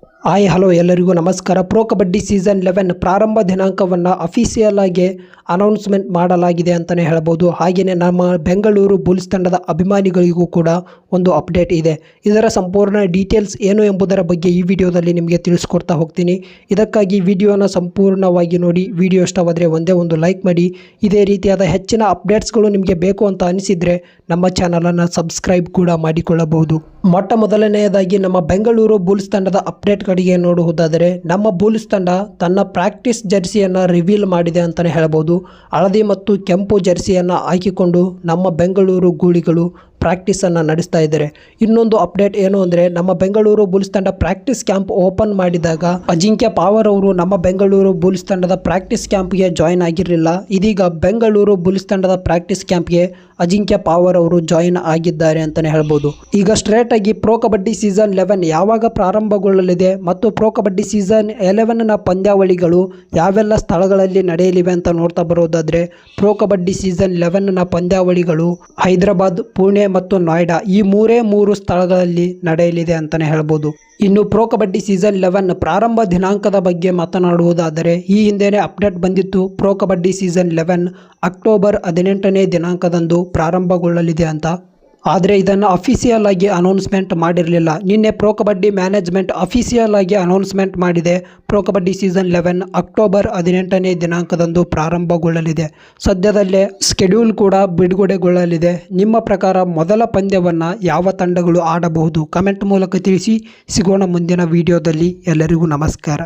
Hi hello ಎಲ್ಲರಿಗೂ ನಮಸ್ಕಾರ. Pro kabaddi season 11 ಪ್ರಾರಂಭ ದಿನಾಂಕವನ್ನು ಅಫಿಷಿಯಲ್ ಆಗಿ ಅನೌನ್ಸ್ಮೆಂಟ್ ಮಾಡಲಾಗಿದೆ ಅಂತಲೇ ಹೇಳ್ಬೋದು. ಹಾಗೆಯೇ ನಮ್ಮ ಬೆಂಗಳೂರು ಬುಲ್ಸ್ ತಂಡದ ಅಭಿಮಾನಿಗಳಿಗೂ ಕೂಡ ಒಂದು ಅಪ್ಡೇಟ್ ಇದೆ. ಇದರ ಸಂಪೂರ್ಣ ಡೀಟೇಲ್ಸ್ ಏನು ಎಂಬುದರ ಬಗ್ಗೆ ಈ ವಿಡಿಯೋದಲ್ಲಿ ನಿಮಗೆ ತಿಳಿಸ್ಕೊಡ್ತಾ ಹೋಗ್ತೀನಿ. ಇದಕ್ಕಾಗಿ ವಿಡಿಯೋನ ಸಂಪೂರ್ಣವಾಗಿ ನೋಡಿ. ವಿಡಿಯೋ ಇಷ್ಟವಾದರೆ ಒಂದೇ ಒಂದು ಲೈಕ್ ಮಾಡಿ. ಇದೇ ರೀತಿಯಾದ ಹೆಚ್ಚಿನ ಅಪ್ಡೇಟ್ಸ್ಗಳು ನಿಮಗೆ ಬೇಕು ಅಂತ ಅನಿಸಿದರೆ ನಮ್ಮ ಚಾನಲನ್ನು ಸಬ್ಸ್ಕ್ರೈಬ್ ಕೂಡ ಮಾಡಿಕೊಳ್ಳಬಹುದು. ಮೊಟ್ಟ ಮೊದಲನೆಯದಾಗಿ ನಮ್ಮ ಬೆಂಗಳೂರು ಬುಲ್ಸ್ ತಂಡದ ಅಪ್ಡೇಟ್ ಕಡೆಗೆ ನೋಡುವುದಾದರೆ, ನಮ್ಮ ಬುಲ್ಸ್ ತಂಡ ತನ್ನ ಪ್ರಾಕ್ಟೀಸ್ ಜರ್ಸಿಯನ್ನು ರಿವೀಲ್ ಮಾಡಿದೆ ಅಂತಲೇ ಹೇಳ್ಬೋದು. ಹಳದಿ ಮತ್ತು ಕೆಂಪು ಜರ್ಸಿಯನ್ನು ಹಾಕಿಕೊಂಡು ನಮ್ಮ ಬೆಂಗಳೂರು ಗೂಳಿಗಳು ಪ್ರಾಕ್ಟೀಸನ್ನು ನಡೆಸ್ತಾ ಇದ್ದಾರೆ. ಇನ್ನೊಂದು ಅಪ್ಡೇಟ್ ಏನು ಅಂದರೆ, ನಮ್ಮ ಬೆಂಗಳೂರು ಬುಲ್ಸ್ ತಂಡ ಪ್ರಾಕ್ಟೀಸ್ ಕ್ಯಾಂಪ್ ಓಪನ್ ಮಾಡಿದಾಗ ಅಜಿಂಕ್ಯ ಪವಾರ್ ಅವರು ನಮ್ಮ ಬೆಂಗಳೂರು ಬುಲ್ಸ್ ತಂಡದ ಪ್ರಾಕ್ಟೀಸ್ ಕ್ಯಾಂಪ್ಗೆ ಜಾಯಿನ್ ಆಗಿರಲಿಲ್ಲ. ಇದೀಗ ಬೆಂಗಳೂರು ಬುಲ್ಸ್ ತಂಡದ ಪ್ರಾಕ್ಟೀಸ್ ಕ್ಯಾಂಪ್ಗೆ ಅಜಿಂಕ್ಯ ಪವಾರ್ ಅವರು ಜಾಯಿನ್ ಆಗಿದ್ದಾರೆ ಅಂತಲೇ ಹೇಳ್ಬೋದು. ಈಗ ಸ್ಟ್ರೇಟ್ ಆಗಿ ಪ್ರೋ ಕಬಡ್ಡಿ ಸೀಸನ್ 11 ಯಾವಾಗ ಪ್ರಾರಂಭಗೊಳ್ಳಲಿದೆ ಮತ್ತು ಪ್ರೋ ಕಬಡ್ಡಿ ಸೀಸನ್ 11ನ ಪಂದ್ಯಾವಳಿಗಳು ಯಾವೆಲ್ಲ ಸ್ಥಳಗಳಲ್ಲಿ ನಡೆಯಲಿವೆ ಅಂತ ನೋಡ್ತಾ ಬರೋದಾದರೆ, ಪ್ರೋ ಕಬಡ್ಡಿ ಸೀಸನ್ 11ನ ಪಂದ್ಯಾವಳಿಗಳು ಹೈದರಾಬಾದ್, ಪುಣೆ ಮತ್ತು ನೋಯ್ಡಾ ಈ ಮೂರು ಸ್ಥಳಗಳಲ್ಲಿ ನಡೆಯಲಿದೆ ಅಂತಲೇ ಹೇಳ್ಬೋದು. ಇನ್ನು ಪ್ರೋ ಕಬಡ್ಡಿ ಸೀಸನ್ 11 ಪ್ರಾರಂಭ ದಿನಾಂಕದ ಬಗ್ಗೆ ಮಾತನಾಡುವುದಾದರೆ, ಈ ಹಿಂದೆಯೇ ಅಪ್ಡೇಟ್ ಬಂದಿತ್ತು. ಪ್ರೋ ಕಬಡ್ಡಿ ಸೀಸನ್ 11 ಅಕ್ಟೋಬರ್ 18ನೇ ದಿನಾಂಕದಂದು ಪ್ರಾರಂಭಗೊಳ್ಳಲಿದೆ ಅಂತ. ಆದರೆ ಇದನ್ನು ಅಫಿಷಿಯಲ್ ಆಗಿ ಅನೌನ್ಸ್ಮೆಂಟ್ ಮಾಡಿರಲಿಲ್ಲ. ನಿನ್ನೆ ಪ್ರೋ ಕಬಡ್ಡಿ ಮ್ಯಾನೇಜ್ಮೆಂಟ್ ಅಫಿಷಿಯಲ್ ಆಗಿ ಅನೌನ್ಸ್ಮೆಂಟ್ ಮಾಡಿದೆ. ಪ್ರೋ ಕಬಡ್ಡಿ ಸೀಸನ್ 11 ಅಕ್ಟೋಬರ್ 18ನೇ ದಿನಾಂಕದಂದು ಪ್ರಾರಂಭಗೊಳ್ಳಲಿದೆ. ಸದ್ಯದಲ್ಲೇ ಸ್ಕೆಡ್ಯೂಲ್ ಕೂಡ ಬಿಡುಗಡೆಗೊಳ್ಳಲಿದೆ. ನಿಮ್ಮ ಪ್ರಕಾರ ಮೊದಲ ಪಂದ್ಯವನ್ನು ಯಾವ ತಂಡಗಳು ಆಡಬಹುದು? ಕಮೆಂಟ್ ಮೂಲಕ ತಿಳಿಸಿ. ಸಿಗೋಣ ಮುಂದಿನ ವಿಡಿಯೋದಲ್ಲಿ. ಎಲ್ಲರಿಗೂ ನಮಸ್ಕಾರ.